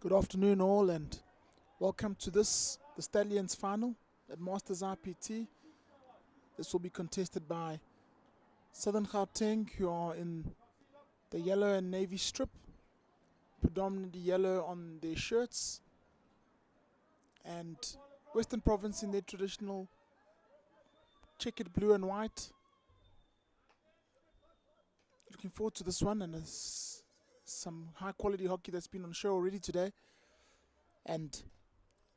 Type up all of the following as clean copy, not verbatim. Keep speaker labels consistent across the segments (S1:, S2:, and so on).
S1: Good afternoon all, and welcome to the Stallions final at Masters IPT. This will be contested by Southern Gauteng, who are in the yellow and navy strip, predominantly yellow on their shirts, and Western Province in their traditional checkered blue and white. Looking forward to this one, and there's some high quality hockey that's been on show already today, and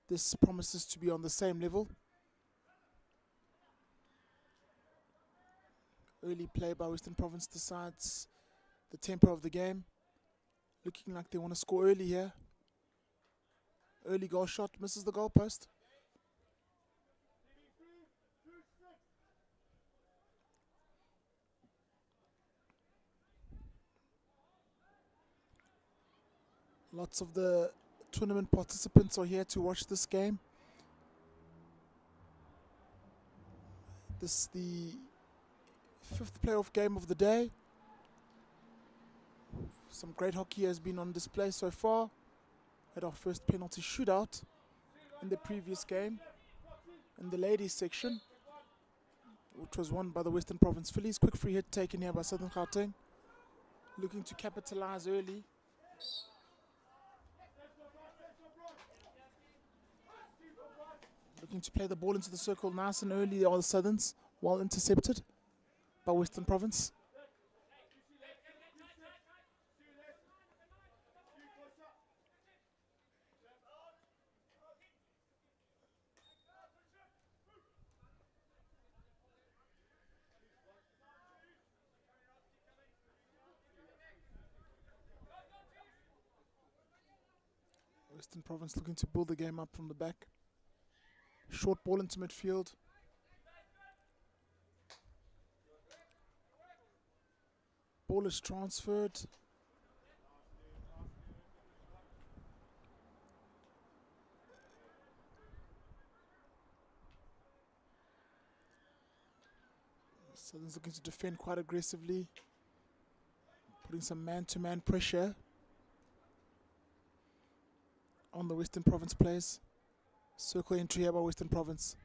S1: this promises to be on the same level. Early play by Western Province decides the tempo of the game. Looking like they want to score early here. Early goal shot, misses the goalpost. Lots of the tournament participants are here to watch this game. This is the 5th playoff game of the day. Some great hockey has been on display so far. Had our first penalty shootout in the previous game in the ladies section, which was won by the Western Province Phillies. Quick free hit taken here by Southern Gauteng, looking to capitalize early. Looking to play the ball into the circle nice and early are the Southerns, well intercepted by Western Province. Western Province looking to build the game up from the back. Short ball into midfield. Ball is transferred. Southern's looking to defend quite aggressively, putting some man-to-man pressure on the Western Province players. Circle entry here by Western Province.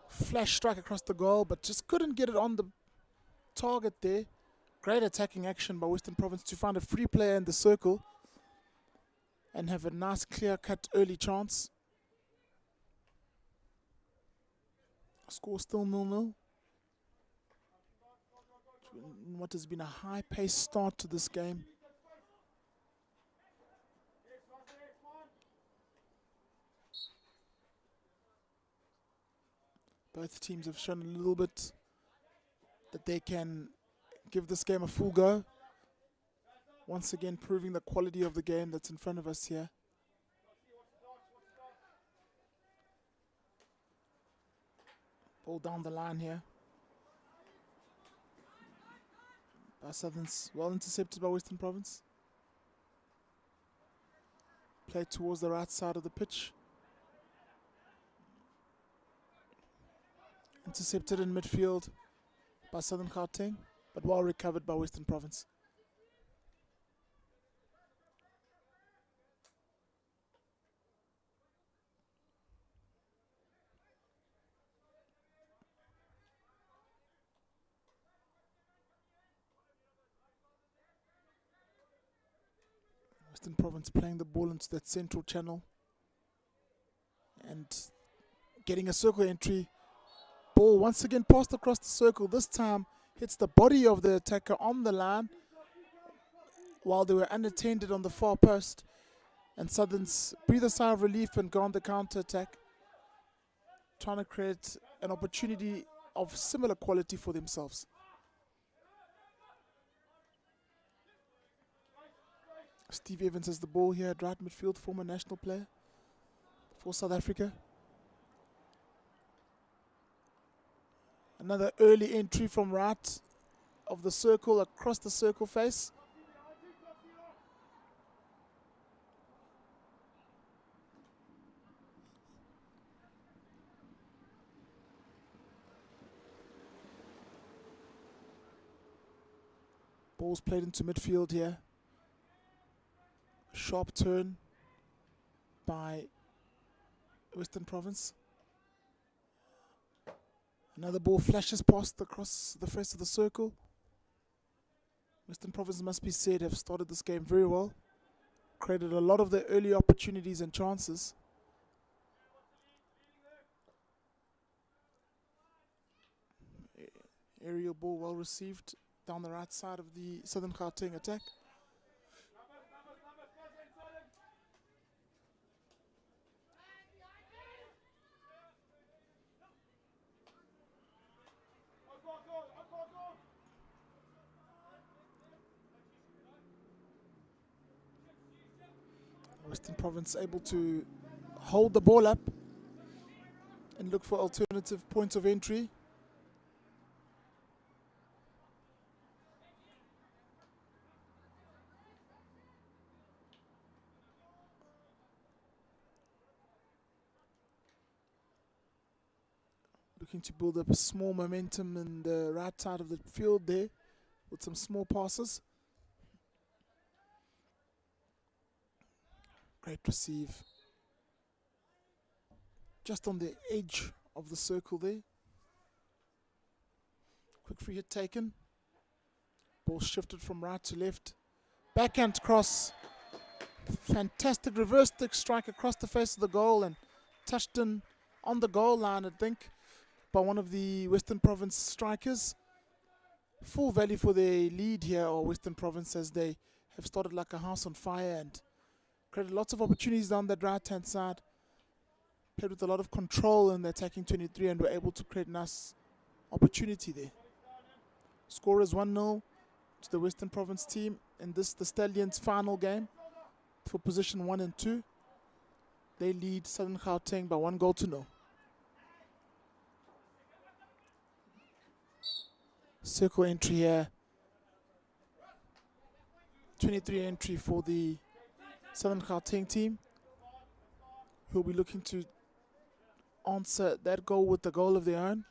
S1: Flash strike across the goal, but just couldn't get it on the target there. Great attacking action by Western Province to find a free player in the circle and have a nice clear-cut early chance. Score still 0-0. What has been a high-paced start to this game. Both teams have shown a little bit that they can give this game a full go. Once again, proving the quality of the game that's in front of us here. Ball down the line here by Southerns, well intercepted by Western Province. Played towards the right side of the pitch. Intercepted in midfield by Southern Gauteng, but well recovered by Western Province. Western Province playing the ball into that central channel and getting a circle entry. Ball once again passed across the circle. This time hits the body of the attacker on the line while they were unattended on the far post. And Southerns breathe a sigh of relief and go on the counter attack, trying to create an opportunity of similar quality for themselves. Steve Evans has the ball here at right midfield, former national player for South Africa. Another early entry from right of the circle across the circle face. Ball's played into midfield here. Sharp turn by Western Province. Another ball flashes past across the face of the circle. Western Province, must be said, have started this game very well. Created a lot of their early opportunities and chances. Aerial ball well received down the right side of the Southern Gauteng attack. Western Province able to hold the ball up and look for alternative points of entry. Looking to build up a small momentum in the right side of the field there with some small passes. Great receive. Just on the edge of the circle there. Quick free hit taken. Ball shifted from right to left. Backhand cross. Fantastic reverse stick strike across the face of the goal and touched in on the goal line, I think, by one of the Western Province strikers. Full value for their lead here, or Western Province, as they have started like a house on fire and created lots of opportunities down that right hand side. Played with a lot of control in the attacking 23 and were able to create a nice opportunity there. Score is 1-0 to the Western Province team in this, the Stallions' final game for position 1 and 2. They lead Southern Gauteng by 1-0. Circle entry here. 23 entry for the Southern Gauteng team, who will be looking to answer that goal with the goal of their own.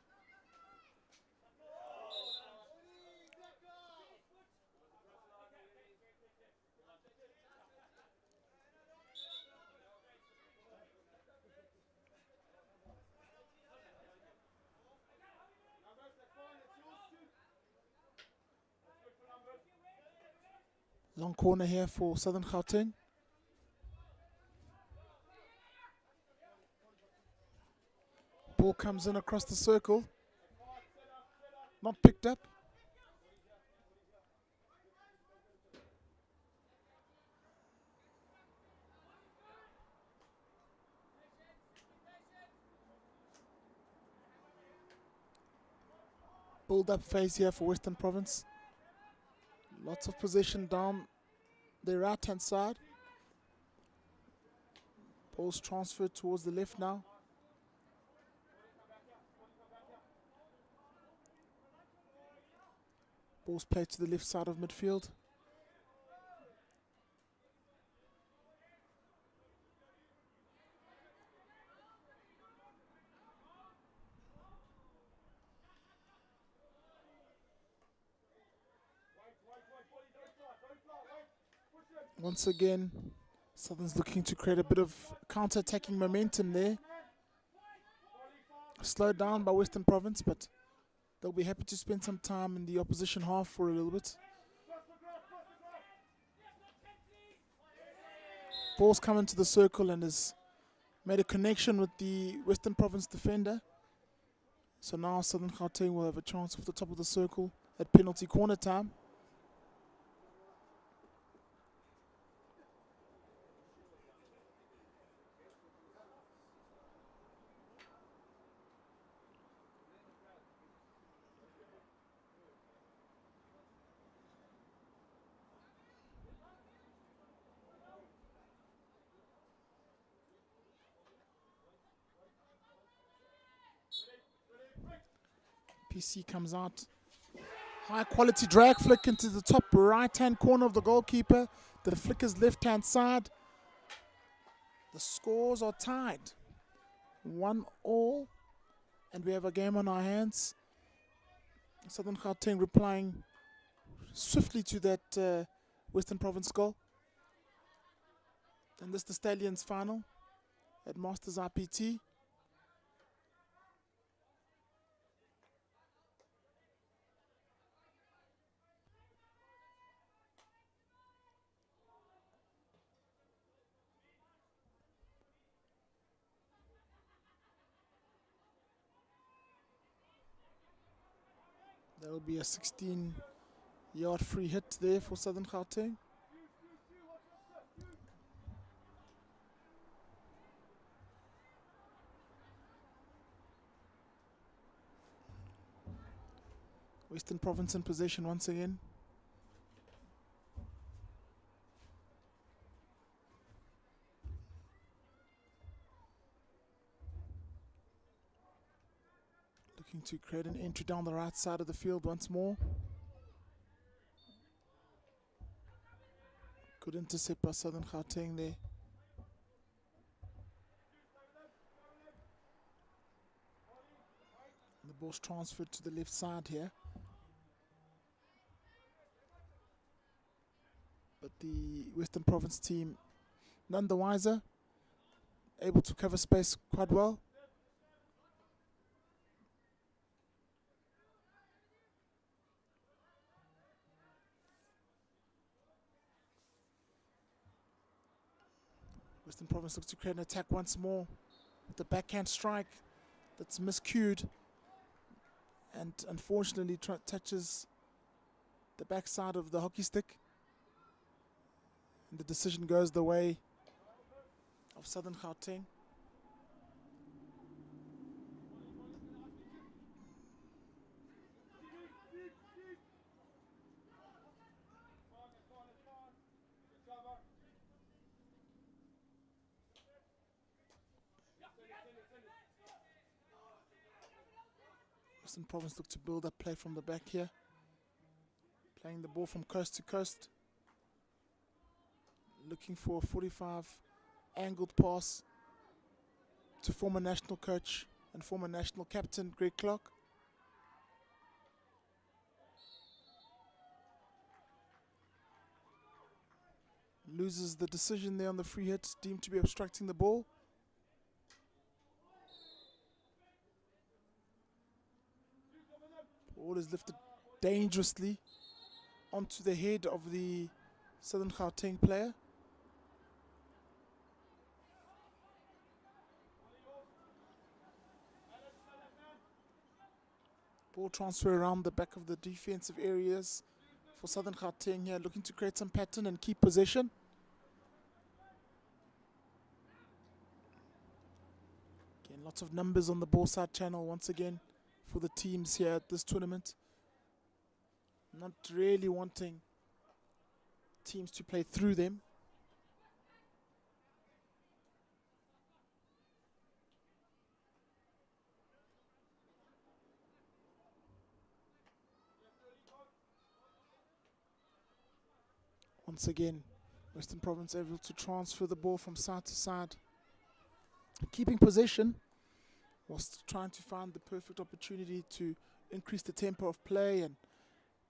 S1: Long corner here for Southern Gauteng. Ball comes in across the circle. Not picked up. Build up phase here for Western Province. Lots of possession down the right hand side. Ball's transferred towards the left now. Ball's played to the left side of midfield. Once again, Southern's looking to create a bit of counter-attacking momentum there. Slowed down by Western Province, but they'll be happy to spend some time in the opposition half for a little bit. Ball's come into the circle and has made a connection with the Western Province defender. So now Southern Gauteng will have a chance off the top of the circle at penalty corner time. PC comes out. High quality drag flick into the top right hand corner of the goalkeeper. The flick is left hand side. The scores are tied. 1-1. And we have a game on our hands. Southern Gauteng replying swiftly to that Western Province goal. And this is the Stallions final. at Masters IPT. There will be a 16-yard free hit there for Southern Gauteng. Western Province in possession once again. Looking to create an entry down the right side of the field once more. Good intercept by Southern Gauteng there. The ball's transferred to the left side here. But the Western Province team none the wiser, able to cover space quite well. Western Province looks to create an attack once more with the backhand strike that's miscued and unfortunately touches the backside of the hockey stick. And the decision goes the way of Southern Gauteng. Western Province look to build up play from the back here. Playing the ball from coast to coast. Looking for a 45 angled pass to former national coach and former national captain Greg Clark. Loses the decision there on the free hit, deemed to be obstructing the ball. Ball is lifted dangerously onto the head of the Southern Gauteng player. Ball transfer around the back of the defensive areas for Southern Gauteng here, looking to create some pattern and keep possession. Again, lots of numbers on the ball side channel once again for the teams here at this tournament. Not really wanting teams to play through them. Once again, Western Province able to transfer the ball from side to side, keeping possession whilst trying to find the perfect opportunity to increase the tempo of play and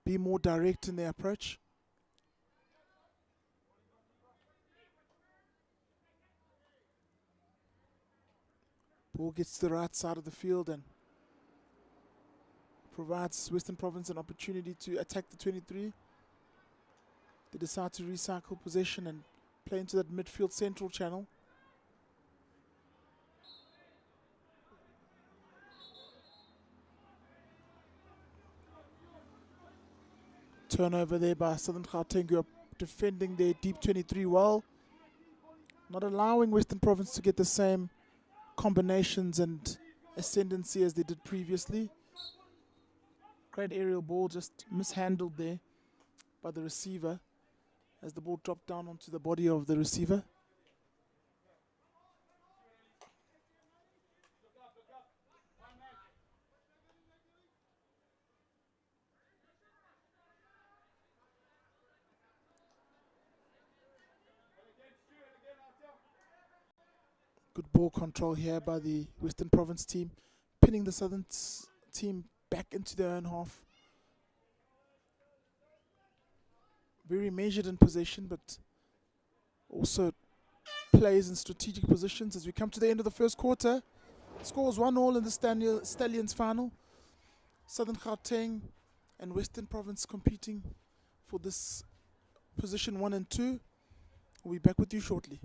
S1: be more direct in their approach. Ball gets to the right side of the field and provides Western Province an opportunity to attack the 23. They decide to recycle possession and play into that midfield central channel. Turnover there by Southern Gauteng, who are defending their deep 23 well, not allowing Western Province to get the same combinations and ascendancy as they did previously. Great aerial ball, just mishandled there by the receiver as the ball dropped down onto the body of the receiver. Good ball control here by the Western Province team, pinning the Southern team back into their own half. Very measured in possession, but also plays in strategic positions as we come to the end of the first quarter. Scores 1-1 in the Stallions final. Southern Gauteng and Western Province competing for this position 1 and 2. We'll be back with you shortly.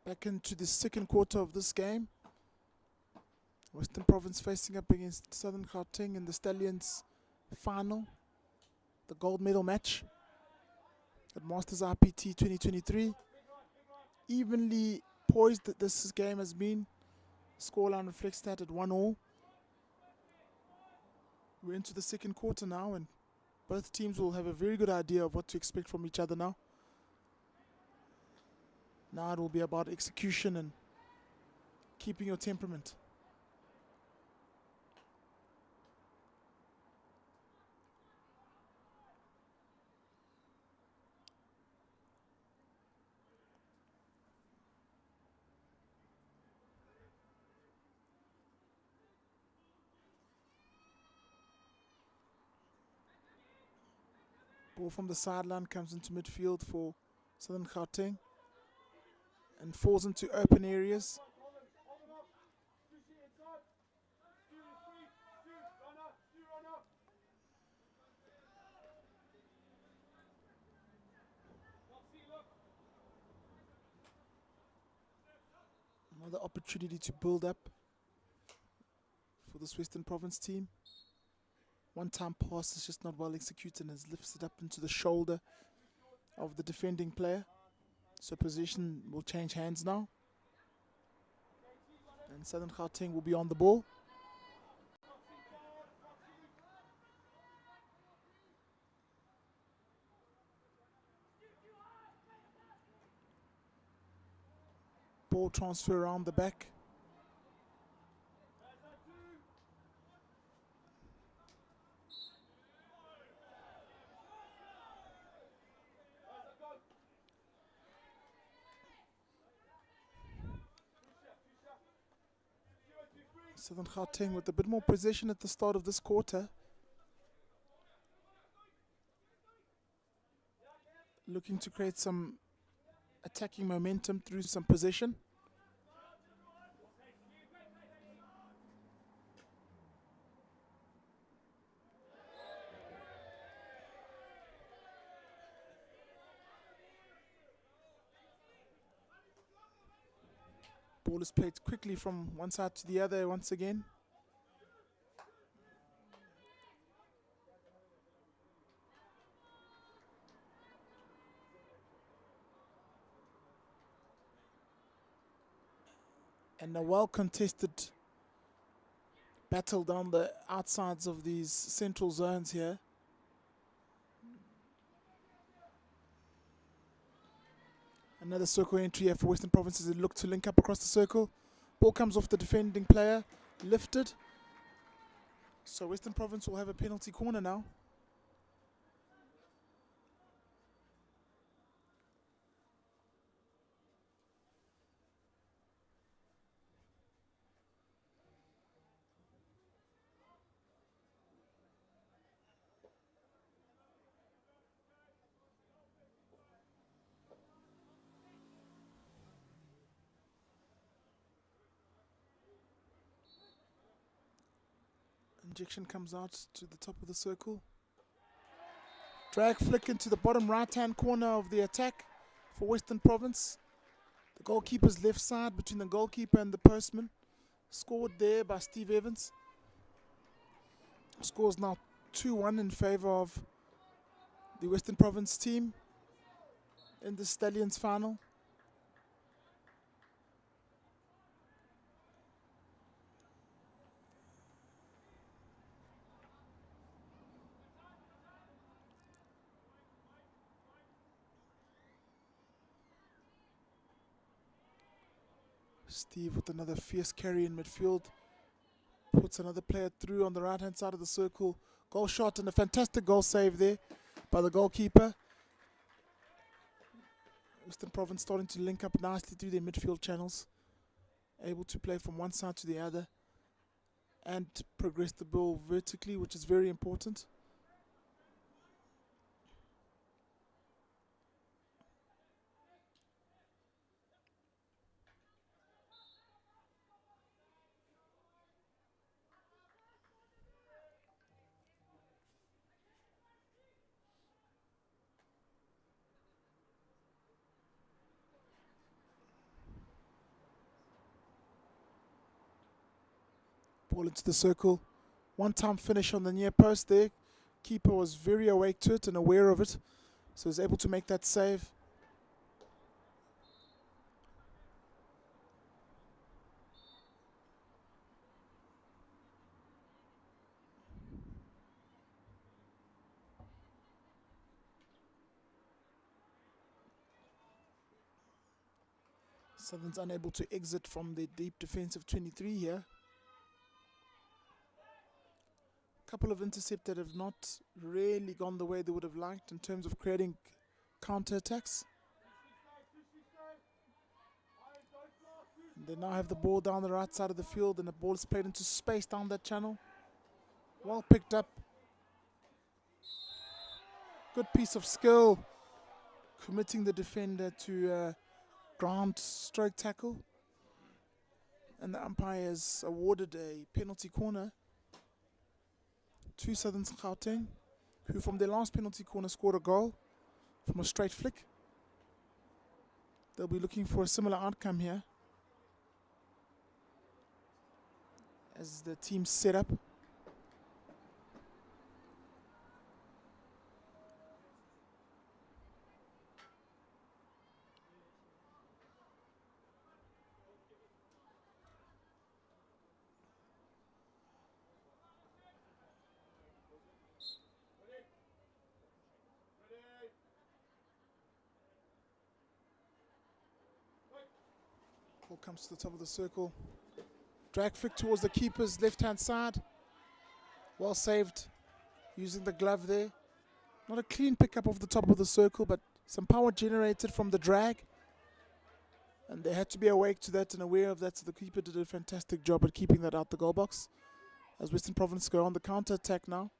S1: Back into the second quarter of this game. Western Province facing up against Southern Gauteng in the Stallions final, the gold medal match at Masters IPT 2023. Evenly poised that this game has been. Scoreline reflects that at 1-1. We're into the second quarter now, and both teams will have a very good idea of what to expect from each other now. Now it will be about execution and keeping your temperament. Ball from the sideline comes into midfield for Southern Gauteng and falls into open areas. Another opportunity to build up for this Western Province team. One time pass is just not well executed and has lifted up into the shoulder of the defending player. So position will change hands now. And Southern Gauteng will be on the ball. Ball transfer around the back. Southern Gauteng with a bit more possession at the start of this quarter. Looking to create some attacking momentum through some possession. Ball is played quickly from one side to the other once again. And a well-contested battle down the outsides of these central zones here. Another circle entry here for Western Province as they look to link up across the circle. Ball comes off the defending player, lifted. So Western Province will have a penalty corner now. Injection comes out to the top of the circle. Drag flick into the bottom right-hand corner of the attack for Western Province. The goalkeeper's left side between the goalkeeper and the postman. Scored there by Steve Evans. Scores now 2-1 in favour of the Western Province team in the Stallions final. Steve with another fierce carry in midfield. Puts another player through on the right hand side of the circle. Goal shot and a fantastic goal save there by the goalkeeper. Western Province starting to link up nicely through their midfield channels. Able to play from one side to the other and progress the ball vertically, which is very important. Ball into the circle. One-time finish on the near post there. Keeper was very awake to it and aware of it, so was able to make that save. Southern's unable to exit from the deep defensive 23 here. Couple of intercepts that have not really gone the way they would have liked in terms of creating counter-attacks. They now have the ball down the right side of the field and the ball is played into space down that channel. Well picked up. Good piece of skill. Committing the defender to ground stroke tackle. And the umpire has awarded a penalty corner to Southern Gauteng, who from their last penalty corner scored a goal from a straight flick. They'll be looking for a similar outcome here as the team's set up. Ball comes to the top of the circle. Drag flick towards the keeper's left-hand side. Well saved using the glove there. Not a clean pickup off the top of the circle, but some power generated from the drag. And they had to be awake to that and aware of that, so the keeper did a fantastic job at keeping that out the goal box. As Western Province go on the counter-attack now.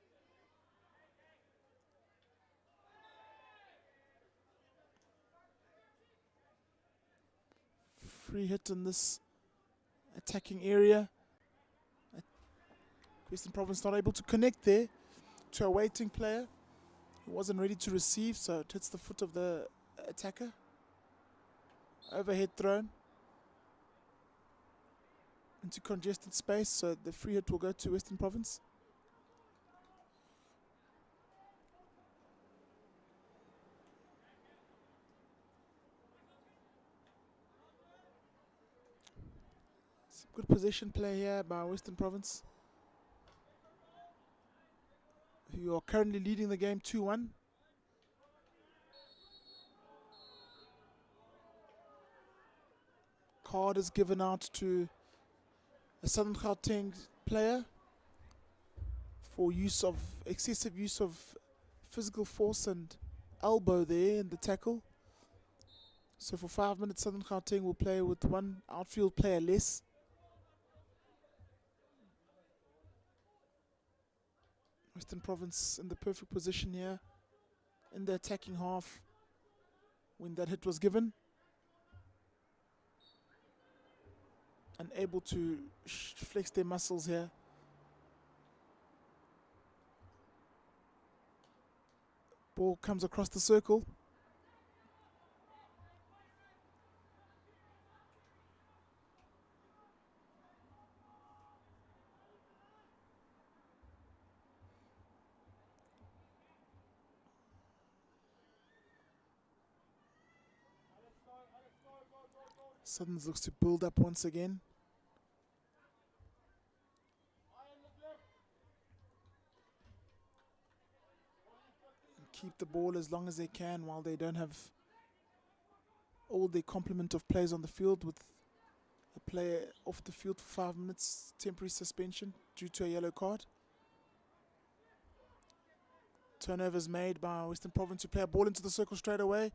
S1: Free hit in this attacking area. Western Province not able to connect there to a waiting player who wasn't ready to receive, so it hits the foot of the attacker. Overhead thrown into congested space, so the free hit will go to Western Province. Some good possession play here by Western Province, who are currently leading the game 2-1. Card is given out to a Southern Gauteng player for excessive use of physical force and elbow there in the tackle. So for 5 minutes, Southern Gauteng will play with one outfield player less. Western Province in the perfect position here in the attacking half when that hit was given. And able to flex their muscles here. Ball comes across the circle. Southerns looks to build up once again. And keep the ball as long as they can while they don't have all the complement of players on the field, with a player off the field for 5 minutes, temporary suspension due to a yellow card. Turnovers made by Western Province to play a ball into the circle straight away.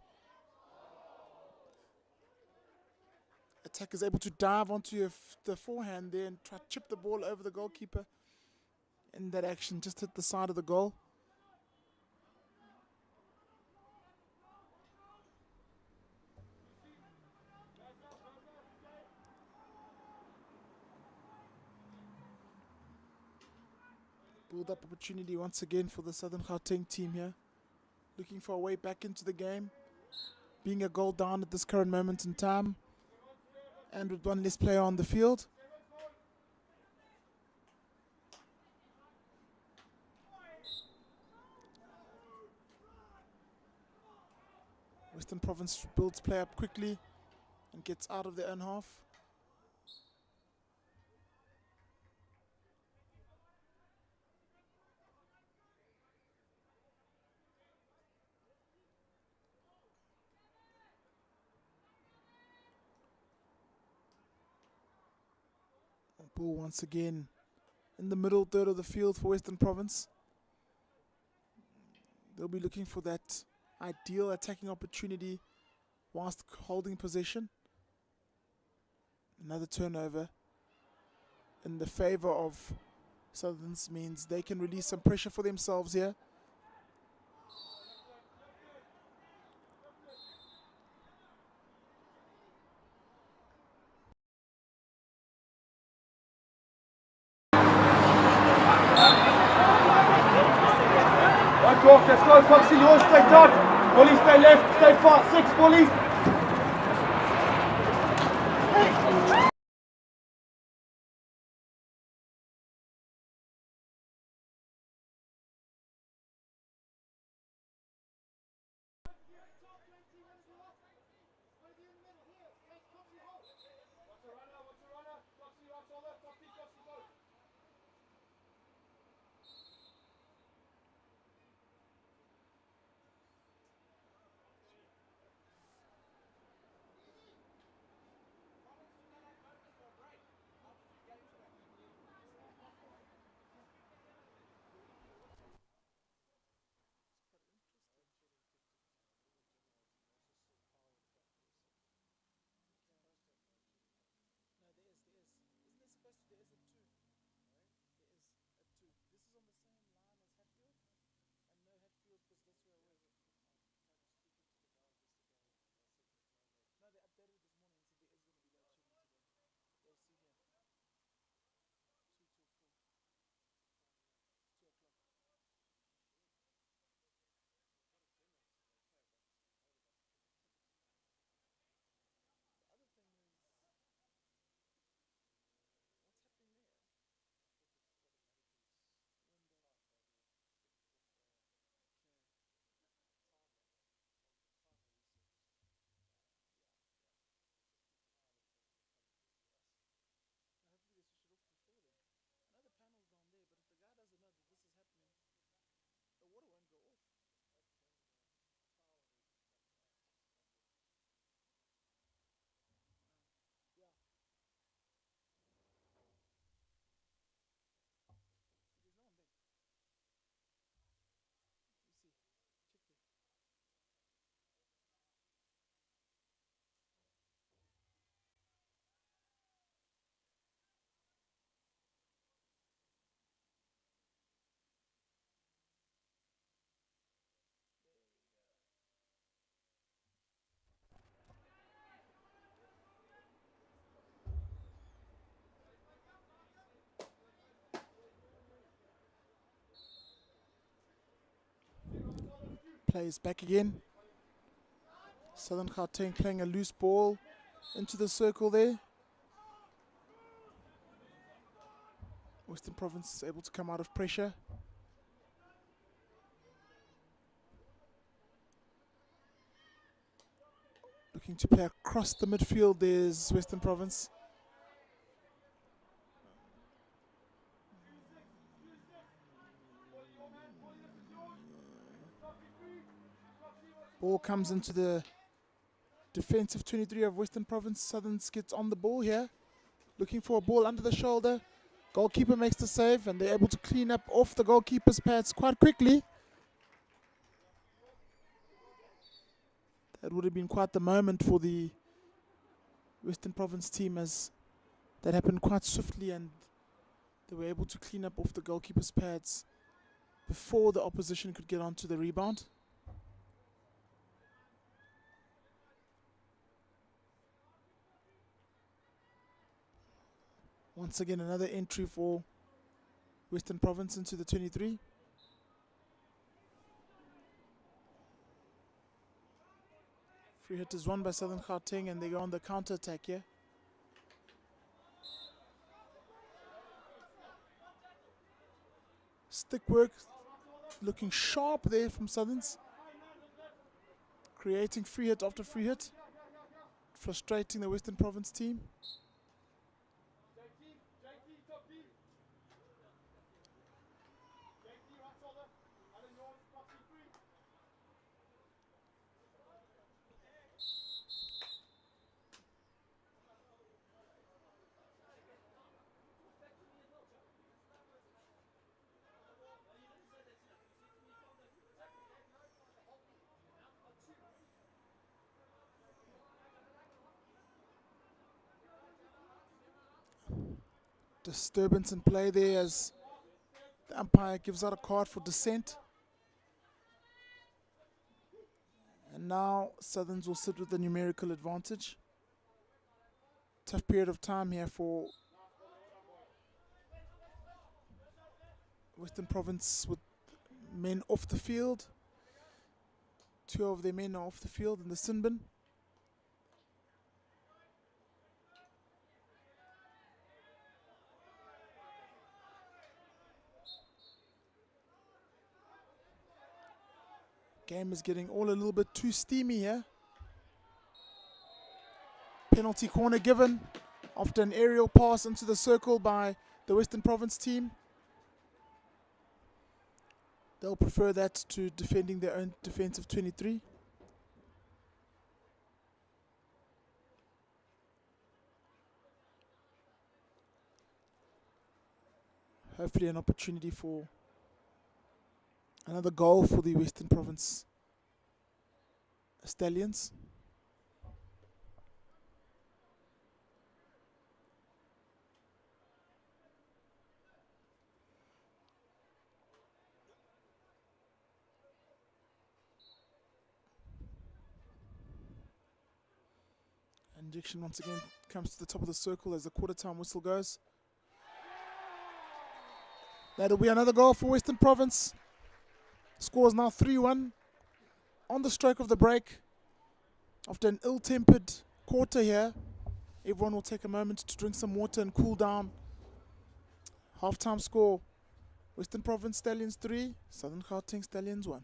S1: Attacker is able to dive onto the forehand there and try to chip the ball over the goalkeeper. In that action, just hit the side of the goal. Build up opportunity once again for the Southern Gauteng team here. Looking for a way back into the game. Being a goal down at this current moment in time. And with one less player on the field. Western Province builds play up quickly and gets out of their own half. Ball once again in the middle third of the field for Western Province. They'll be looking for that ideal attacking opportunity whilst holding possession. Another turnover in the favor of Southerns means they can release some pressure for themselves here.
S2: Talk, let's go, Foxy, yours, stay tight. Bully, stay left, stay far, 6, Bully.
S1: Plays back again. Southern Gauteng playing a loose ball into the circle there. Western Province is able to come out of pressure. Looking to play across the midfield. There's Western Province. Ball comes into the defensive 23 of Western Province. Southerns gets on the ball here. Looking for a ball under the shoulder. Goalkeeper makes the save and they're able to clean up off the goalkeeper's pads quite quickly. That would have been quite the moment for the Western Province team, as that happened quite swiftly and they were able to clean up off the goalkeeper's pads before the opposition could get onto the rebound. Once again, another entry for Western Province into the 23. Free hit is won by Southern Gauteng and they go on the counter attack here. Stick work looking sharp there from Southerns. Creating free hit after free hit. Frustrating the Western Province team. Disturbance in play there as the umpire gives out a card for dissent. And now Southerns will sit with the numerical advantage. Tough period of time here for Western Province with men off the field. Two of their men are off the field in the sin bin. Game is getting all a little bit too steamy here. Penalty corner given after an aerial pass into the circle by the Western Province team. They'll prefer that to defending their own defensive 23. Hopefully an opportunity for another goal for the Western Province Stallions. Injection once again comes to the top of the circle as the quarter time whistle goes. That'll be another goal for Western Province. Score is now 3-1 on the stroke of the break. After an ill-tempered quarter here, everyone will take a moment to drink some water and cool down. Half-time score, Western Province Stallions 3, Southern Gauteng Stallions 1.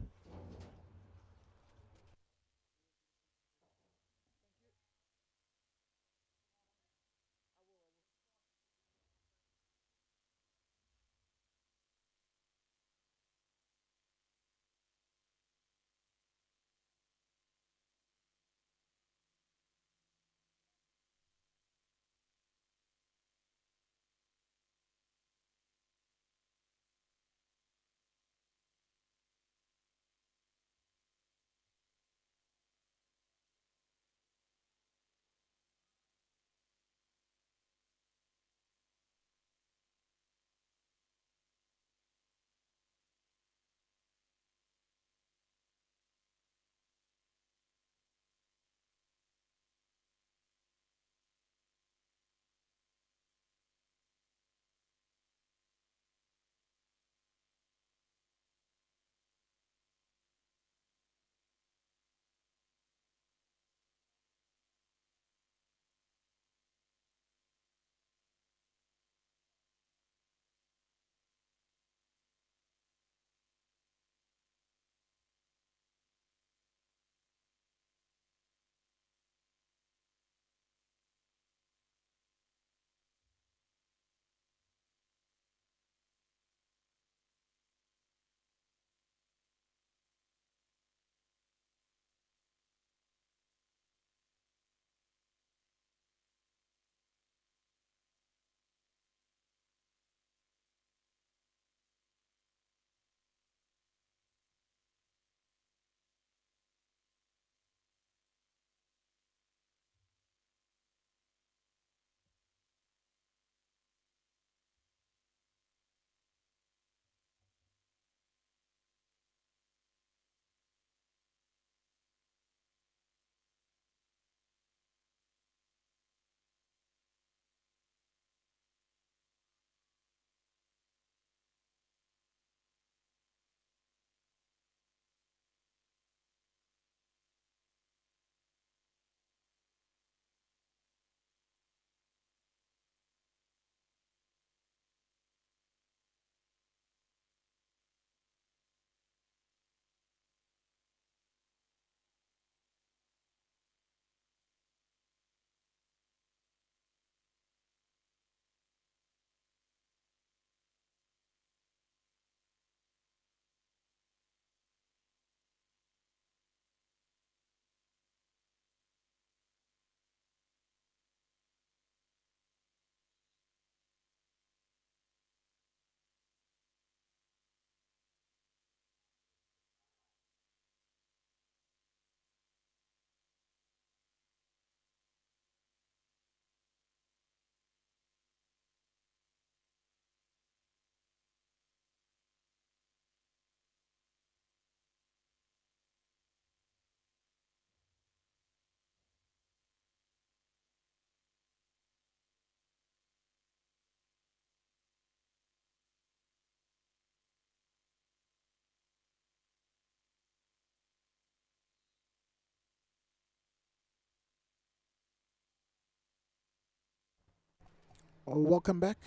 S1: Welcome back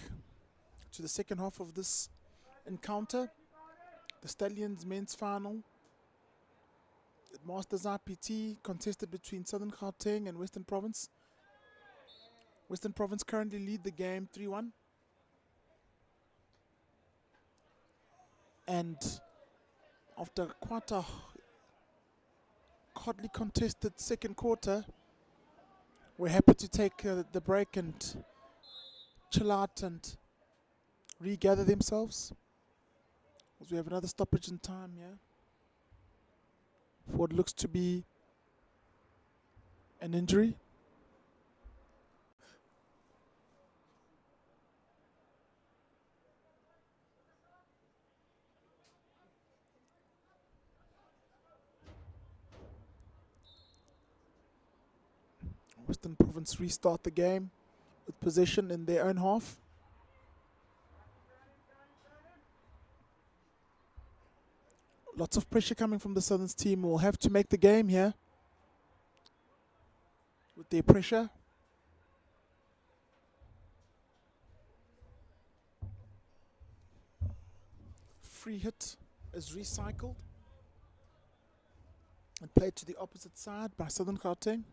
S1: to the second half of this encounter. The Stallions men's final at Masters IPT, contested between Southern Gauteng and Western Province. Western Province currently lead the game 3-1. And after quite a hotly contested second quarter, we're happy to take the break and chill out and regather themselves, as we have another stoppage in time here for what looks to be an injury. Western Province restart the game with possession in their own half. Lots of pressure coming from the Southerns team. Will have to make the game here with their pressure. Free hit is recycled and played to the opposite side by Southern Gauteng.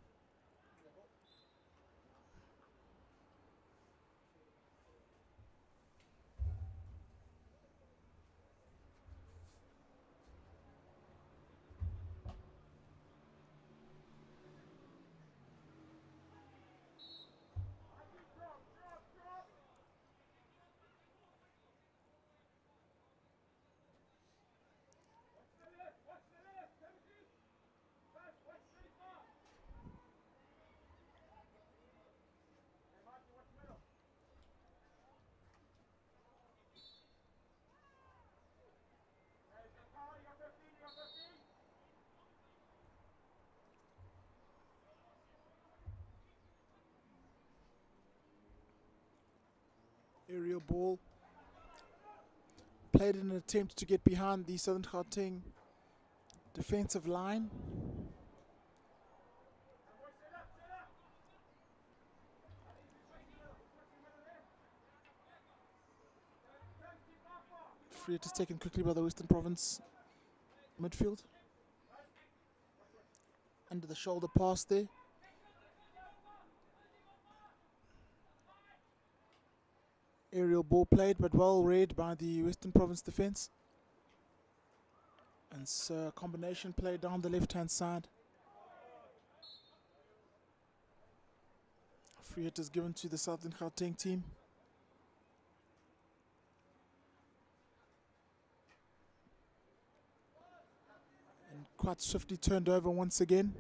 S1: Aerial ball played in an attempt to get behind the Southern Gauteng defensive line. Free hit is taken quickly by the Western Province midfield. Under the shoulder pass there. Aerial ball played, but well read by the Western Province defense. And so combination play down the left-hand side. Free hit is given to the Southern Gauteng team. And quite swiftly turned over once again.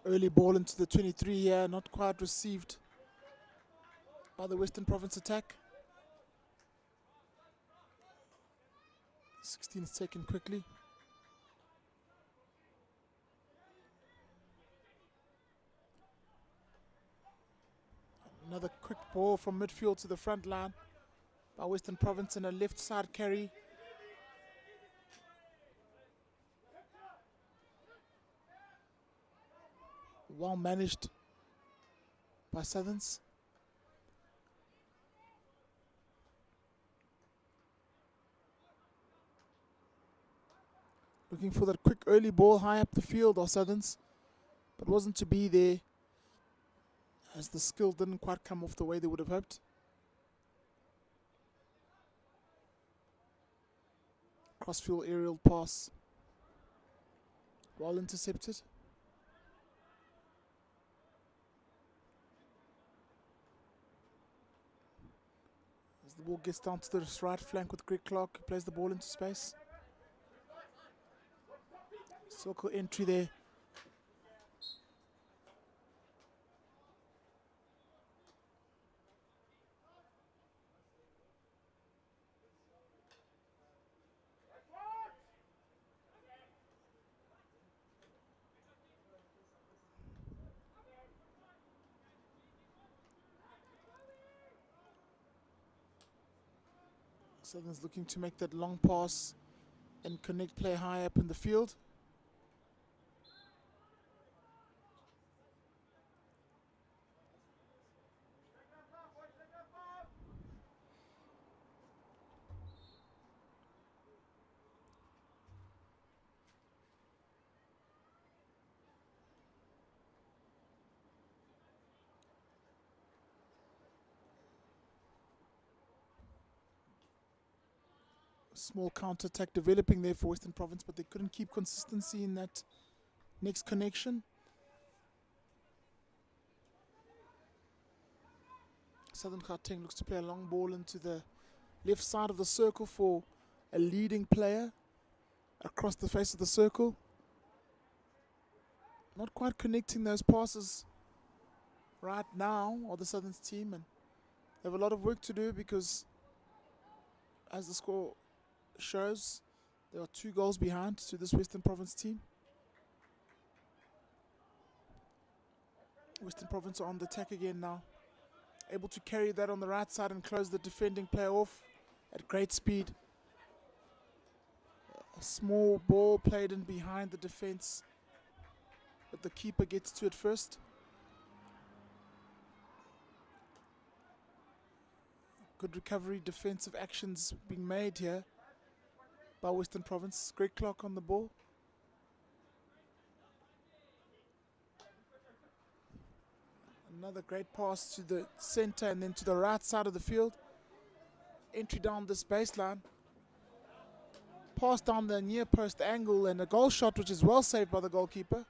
S1: Early ball into the 23 here, not quite received by the Western Province attack. 16 is taken quickly. Another quick ball from midfield to the front line by Western Province and a left side carry. Well managed by Southerns. Looking for that quick early ball high up the field are Southerns, but wasn't to be there as the skill didn't quite come off the way they would have hoped. Crossfield aerial pass. Well intercepted. As the ball gets down to the right flank with Greg Clark, who plays the ball into space. Circle entry there. Southern's looking to make that long pass and connect play high up in the field. Small counter-attack developing there for Western Province, but they couldn't keep consistency in that next connection. Southern Gauteng looks to play a long ball into the left side of the circle for a leading player across the face of the circle. Not quite connecting those passes right now, or the Southern's team, and they have a lot of work to do because, as the score shows, there are 2 goals behind to this Western Province team. Western Province are on the attack again now, able to carry that on the right side and close the defending player off at great speed. A small ball played in behind the defense, but the keeper gets to it first. Good recovery, defensive actions being made here by Western Province. Greg Clark on the ball. Another great pass to the center and then to the right side of the field. Entry down this baseline. Pass down the near post angle and a goal shot, which is well saved by the goalkeeper.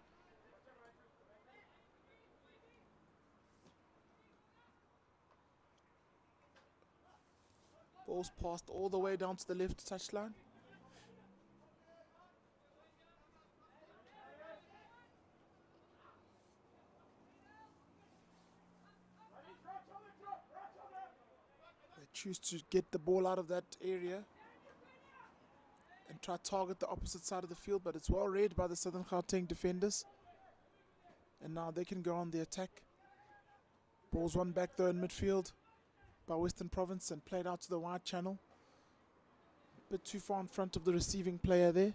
S1: Ball's passed all the way down to the left touchline. They choose to get the ball out of that area and try to target the opposite side of the field, but it's well read by the Southern Gauteng defenders. And now they can go on the attack. Ball's won back though in midfield by Western Province and played out to the wide channel. A bit too far in front of the receiving player there.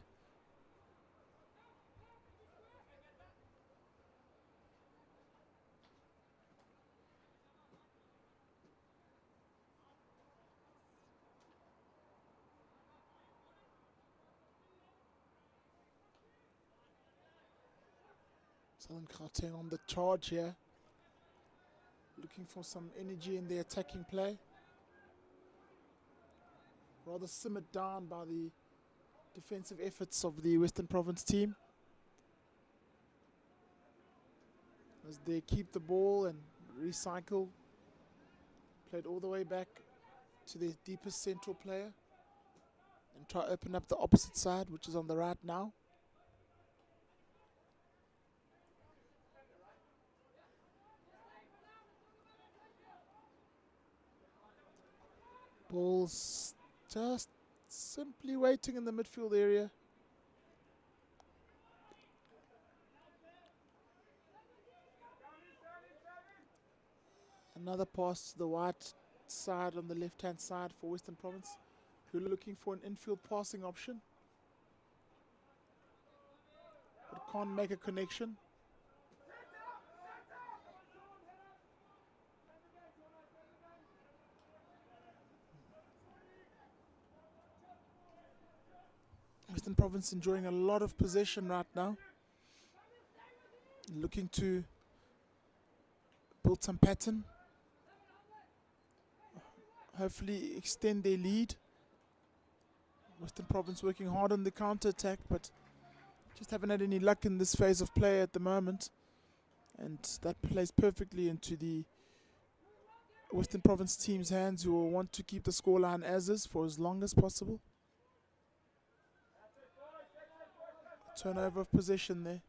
S1: Southern Gauteng on the charge here, looking for some energy in the attacking play. Rather simmered down by the defensive efforts of the Western Province team, as they keep the ball and recycle. Played all the way back to the deepest central player and try to open up the opposite side, which is on the right now. Ball's just simply waiting in the midfield area. Another pass to the wide side on the left-hand side for Western Province, who are looking for an infield passing option, but can't make a connection. Western Province enjoying a lot of possession right now, looking to build some pattern, hopefully extend their lead. Western Province working hard on the counter-attack, but just haven't had any luck in this phase of play at the moment, and that plays perfectly into the Western Province team's hands, who will want to keep the scoreline as is for as long as possible. Turnover of possession there.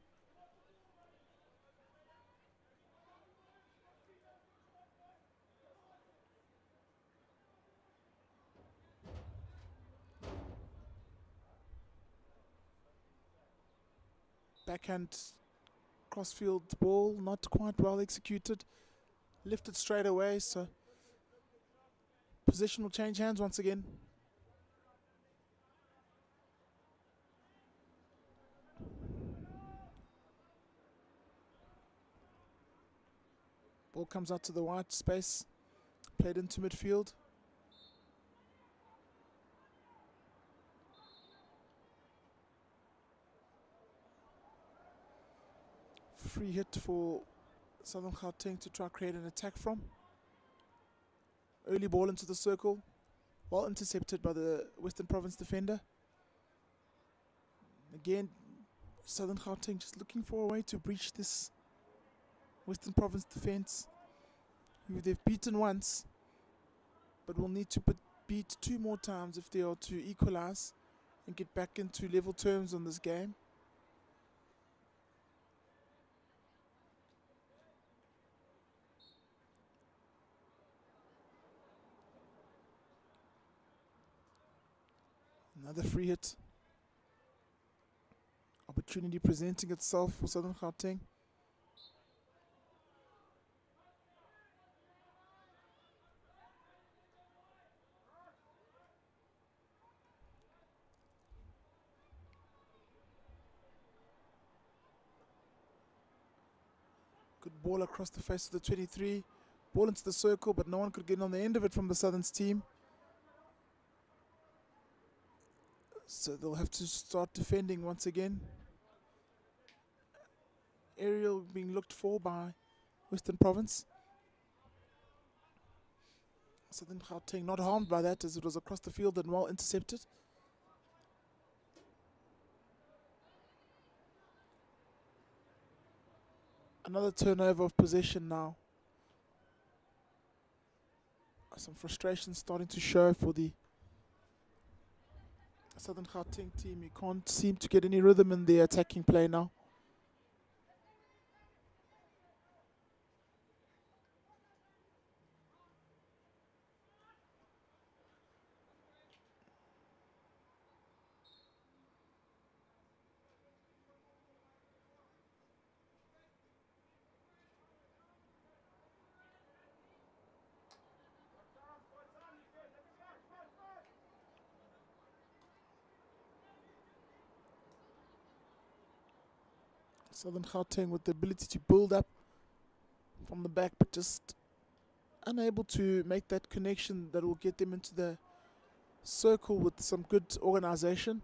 S1: Backhand crossfield ball, not quite well executed. Lifted straight away, so possession will change hands once again. Ball comes out to the wide space, played into midfield. Free hit for Southern Gauteng to try create an attack from. Early ball into the circle, well intercepted by the Western Province defender. Again, Southern Gauteng just looking for a way to breach this Western Province defense, who they've beaten once, but will need to beat 2 more times if they are to equalize and get back into level terms on this game. Another free hit. Opportunity presenting itself for Southern Gauteng. Good ball across the face of the 23. Ball into the circle, but no one could get on the end of it from the Southern's team. So they'll have to start defending once again. Aerial being looked for by Western Province. Southern Gauteng not harmed by that, as it was across the field and well intercepted. Another turnover of possession now. Some frustration starting to show for the Southern Gauteng team. You can't seem to get any rhythm in their attacking play now. Southern Gauteng with the ability to build up from the back, but just unable to make that connection that will get them into the circle with some good organization.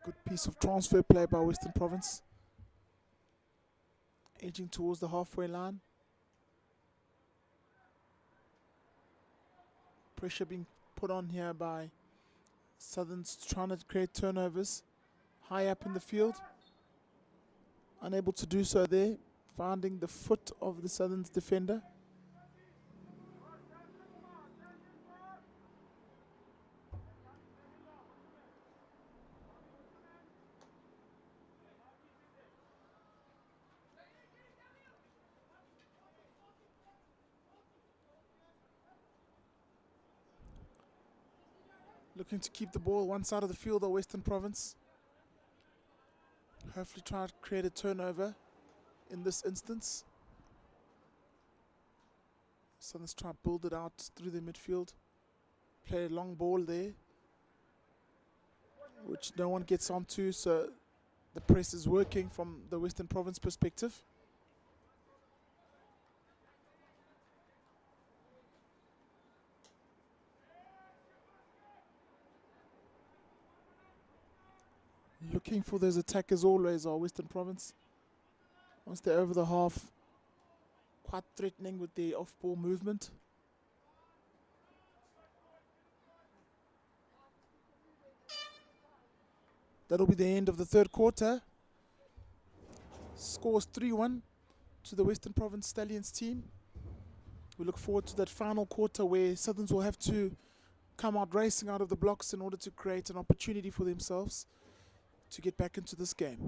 S1: Good piece of transfer play by Western Province. Edging towards the halfway line. Pressure being put on here by Southern's trying to create turnovers. High up in the field. Unable to do so there. Finding the foot of the Southern's defender. Looking to keep the ball one side of the field of Western Province. Hopefully try to create a turnover in this instance. Southern's try to build it out through the midfield. Play a long ball there, which no one gets onto, so the press is working from the Western Province perspective. Looking for those attackers always are Western Province. Once they're over the half, quite threatening with their off-ball movement. That'll be the end of the third quarter. Scores 3-1 to the Western Province Stallions team. We look forward to that final quarter where Southerns will have to come out racing out of the blocks in order to create an opportunity for themselves to get back into this game.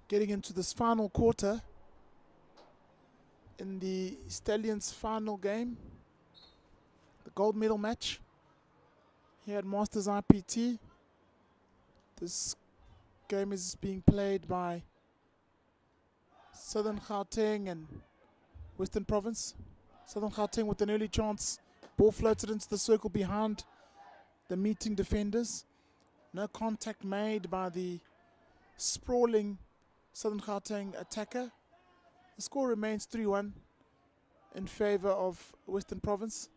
S1: getting into this final quarter in the Stallions final game, the gold medal match here at Masters IPT. This game is being played by Southern Gauteng and Western Province. Southern Gauteng with an early chance. Ball floated into the circle behind the meeting defenders. No contact made by the sprawling Southern Gauteng attacker. The score remains 3-1 in favor of Western Province.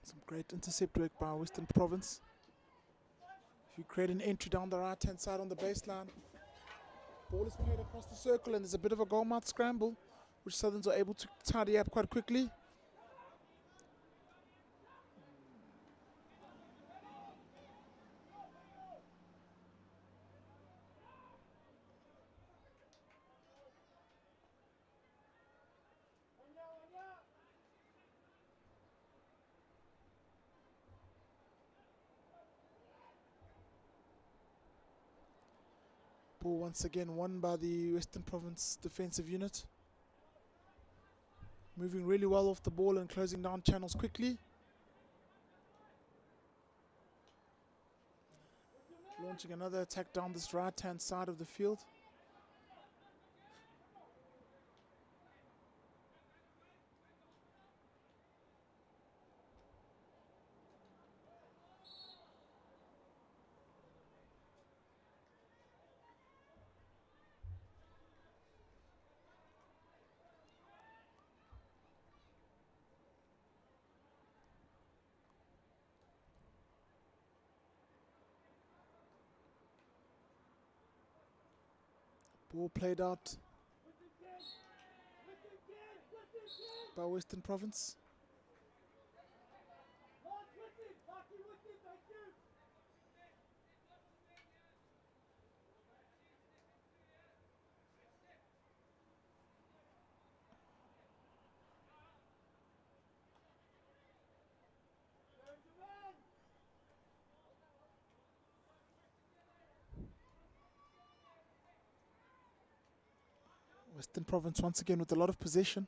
S1: Some great intercept work by Western Province. If you create an entry down the right hand side on the baseline, ball is played across the circle and there's a bit of a goal mouth scramble, which Southerns are able to tidy up quite quickly. Ball once again won by the Western Province defensive unit. Moving really well off the ball and closing down channels quickly. Launching another attack down this right hand side of the field. Ball played out by Western Province. Western Province once again with a lot of possession.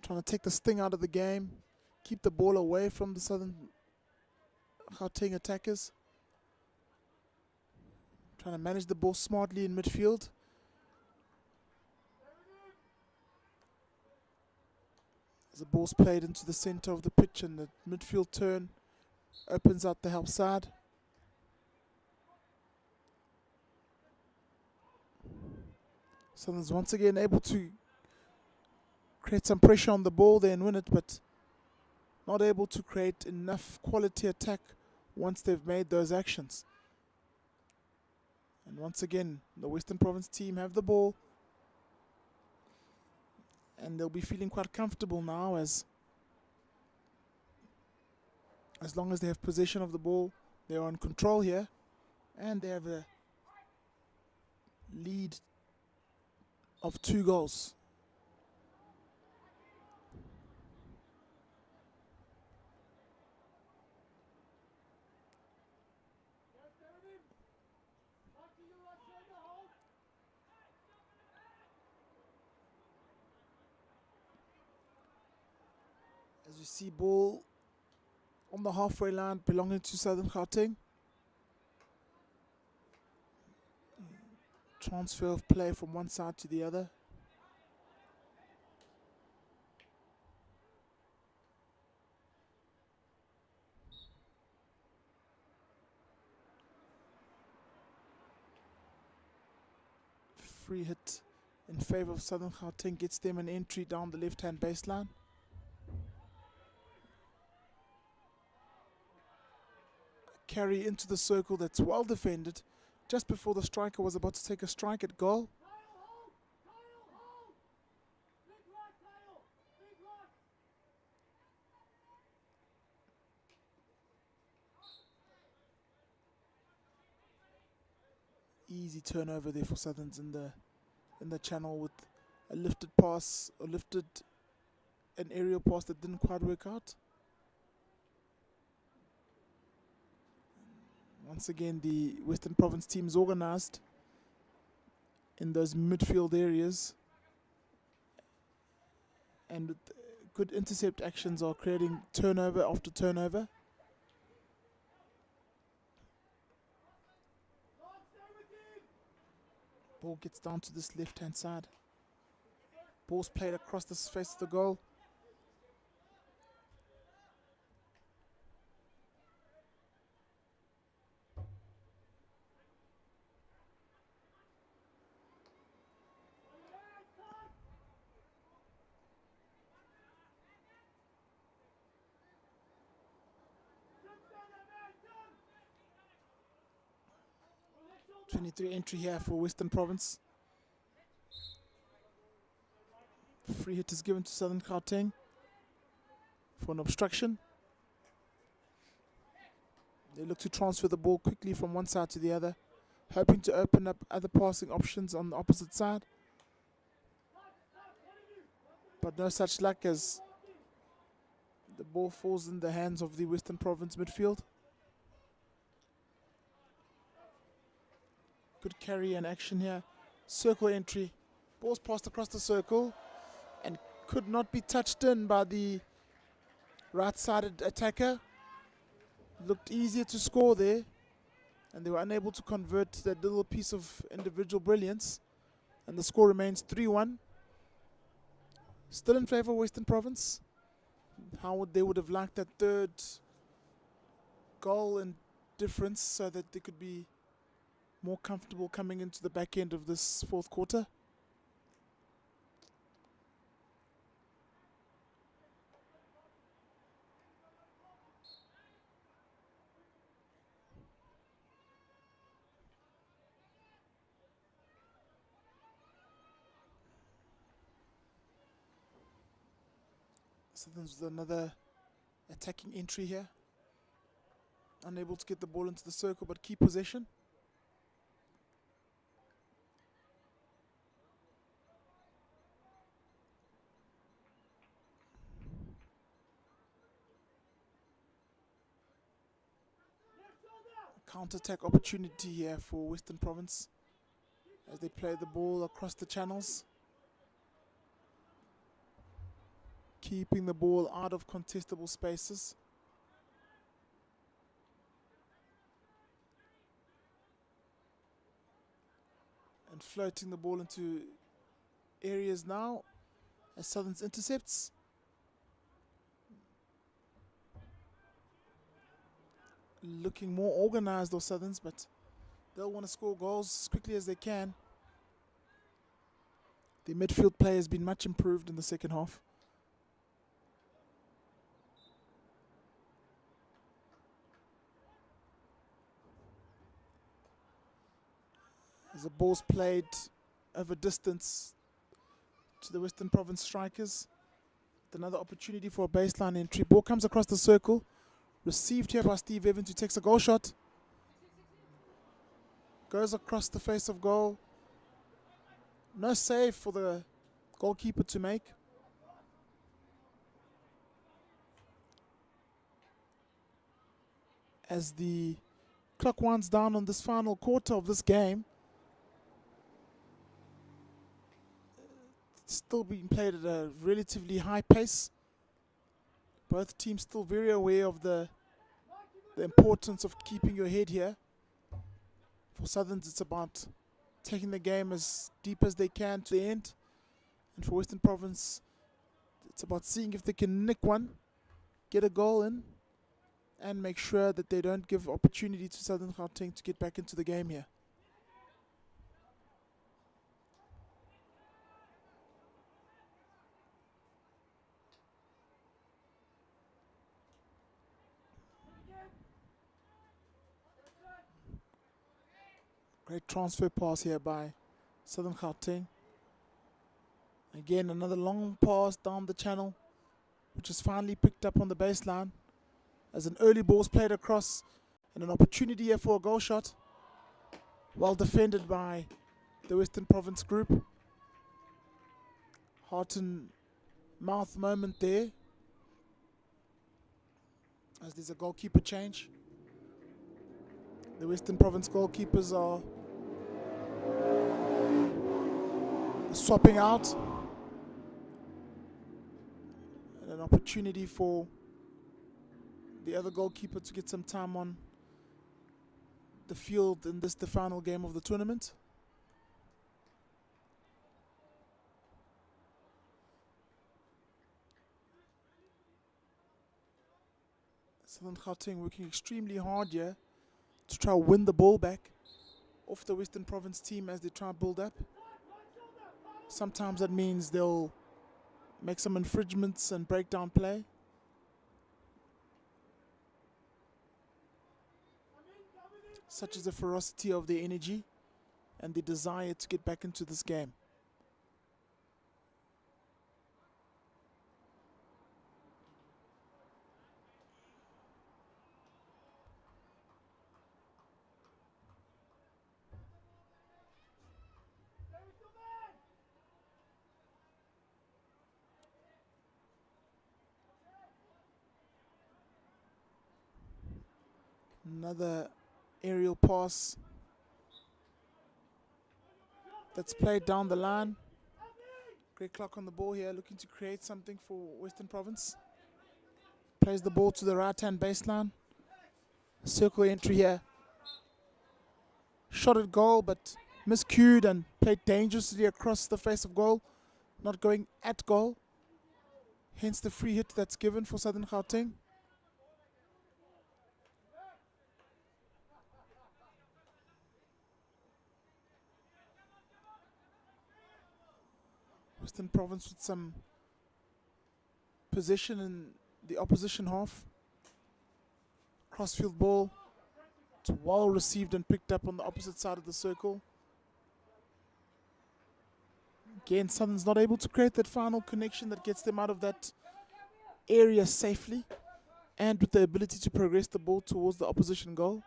S1: Trying to take the sting out of the game. Keep the ball away from the Southern Gauteng attackers. Trying to manage the ball smartly in midfield. As the ball's played into the center of the pitch and the midfield turn opens out the help side. Southern's once again able to create some pressure on the ball there and win it, but not able to create enough quality attack once they've made those actions. And once again, the Western Province team have the ball, and they'll be feeling quite comfortable now as long as they have possession of the ball, they are in control here, and they have a lead of 2 goals. As you see, ball on the halfway line belonging to Southern Gauteng. Transfer of play from one side to the other. Free hit in favor of Southern Gauteng gets them an entry down the left-hand baseline. Carry into the circle that's well defended just before the striker was about to take a strike at goal. Easy turnover there for Southerns in the channel with a lifted pass, or lifted an aerial pass that didn't quite work out. Once again, the Western Province team is organized in those midfield areas, and with good intercept actions are creating turnover after turnover. Ball gets down to this left-hand side. Ball's played across the face of the goal. .23 entry here for Western Province. Free hit is given to Southern Gauteng for an obstruction. They look to transfer the ball quickly from one side to the other, hoping to open up other passing options on the opposite side. But no such luck, as the ball falls in the hands of the Western Province midfield. Good carry and action here. Circle entry. Ball's passed across the circle and could not be touched in by the right-sided attacker. Looked easier to score there, and they were unable to convert that little piece of individual brilliance. And the score remains 3-1. Still in favour of Western Province. They would have liked that third goal and difference so that they could be more comfortable coming into the back end of this fourth quarter. So there's another attacking entry here. Unable to get the ball into the circle, but keep possession. Counter-attack opportunity here for Western Province as they play the ball across the channels, keeping the ball out of contestable spaces. And floating the ball into areas now as Southern's intercepts. Looking more organized, those Southerns, but they'll want to score goals as quickly as they can. The midfield play has been much improved in the second half. As the ball's played over distance to the Western Province strikers. Another opportunity for a baseline entry. Ball comes across the circle. Received here by Steve Evans, who takes a goal shot. Goes across the face of goal. No save for the goalkeeper to make. As the clock winds down on this final quarter of this game, it's still being played at a relatively high pace. Both teams still very aware of the importance of keeping your head here. For Southerns, it's about taking the game as deep as they can to the end. And for Western Province, it's about seeing if they can nick one, get a goal in, and make sure that they don't give opportunity to Southern Gauteng to get back into the game here. Great transfer pass here by Southern Gauteng. Again, another long pass down the channel, which is finally picked up on the baseline as an early ball's played across, and an opportunity here for a goal shot. Well defended by the Western Province group. Heart and mouth moment there, as there's a goalkeeper change. The Western Province goalkeepers are swapping out, and an opportunity for the other goalkeeper to get some time on the field in the final game of the tournament. Southern Gauteng working extremely hard here to try to win the ball back off the Western Province team as they try to build up. Sometimes that means they'll make some infringements and break down play. Such is the ferocity of their energy and the desire to get back into this game. Another aerial pass that's played down the line. Great clock on the ball here, looking to create something for Western Province. Plays the ball to the right-hand baseline. Circle entry here. Shot at goal, but miscued and played dangerously across the face of goal. Not going at goal. Hence the free hit that's given for Southern Gauteng. Western Province with some possession in the opposition half. Crossfield ball. It's well received and picked up on the opposite side of the circle. Again, Southern's not able to create that final connection that gets them out of that area safely and with the ability to progress the ball towards the opposition goal.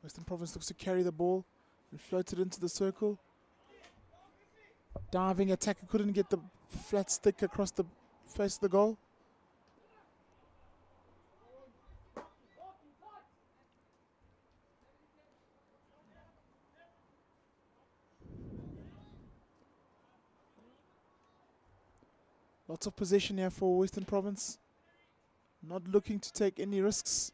S1: Western Province looks to carry the ball and float it into the circle. Diving attacker couldn't get the flat stick across the face of the goal. Lots of possession here for Western Province. Not looking to take any risks.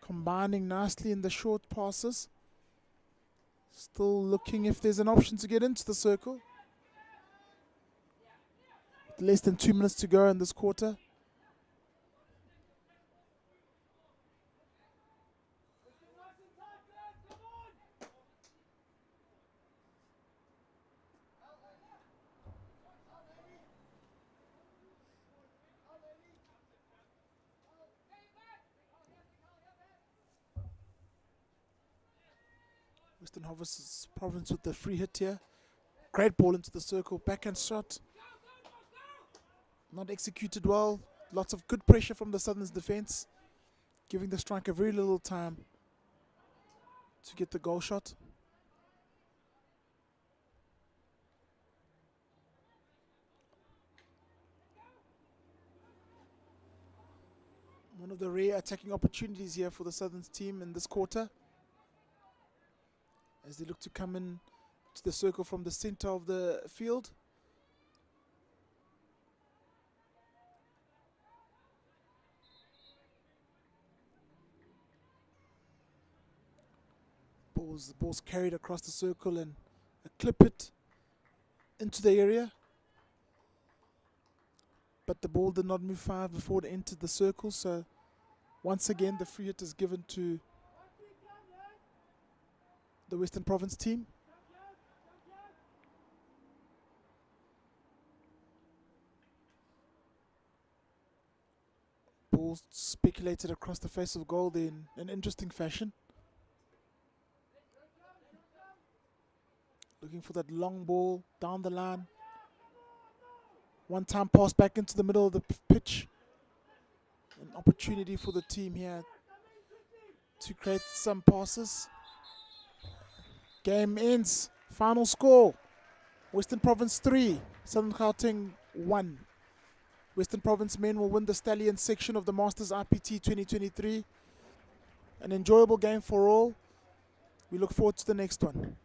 S1: Combining nicely in the short passes. Still looking if there's an option to get into the circle. Less than 2 minutes to go in this quarter. Western Province with the free hit here. Great ball into the circle, backhand shot. Not executed well. Lots of good pressure from the Southern's defense, giving the striker very little time to get the goal shot. One of the rare attacking opportunities here for the Southern's team in this quarter, as they look to come in to the circle from the center of the field. The ball's carried across the circle and a clip it into the area. But the ball did not move far before it entered the circle, so once again the free hit is given to the Western Province team. Ball speculated across the face of goal in an interesting fashion. Looking for that long ball down the line. One time pass back into the middle of the pitch. An opportunity for the team here to create some passes. Game ends. Final score. Western Province 3, Southern Gauteng 1. Western Province men will win the Stallions section of the Masters IPT 2023. An enjoyable game for all. We look forward to the next one.